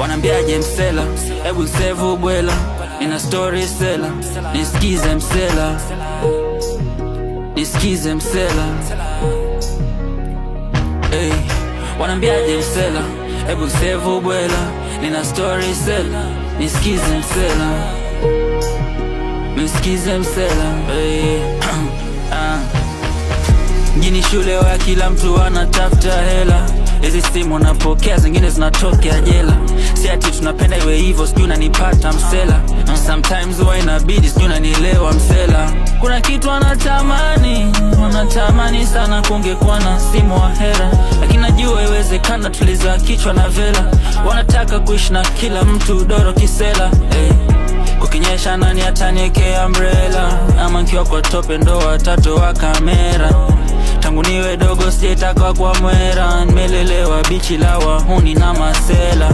wanambiaje msela, ebu sevu bwela, nina story sela, nisikize msela, nisikize msela. Hey, wanambiaje msela, ebu sevu bwela, nina story sela, nisikize msela, nisikize msela. Hey, mjini shule wa kila mtu anatafuta hela, hizi simu napokea zingine zinatokea jela. Si ati tunapenda iwe hivyo, sijui unanipata msela. Sometimes huwa inabidi, sijui unanielewa msela. Kuna kitu wanatamani sana kungekuwa na simu wa hera, lakini najua iwezekana tuliza kichwa na vela. Wanataka kuishi na kila mtu doro kisela. Hey, kukinyesha nani ataniekea umbrella, ama nkiwa kwa tope ndo watatu wa kamera. Tangu niwe dogo sijaitaka kwa mwera, nimelelewa bichi la wahuni na masela.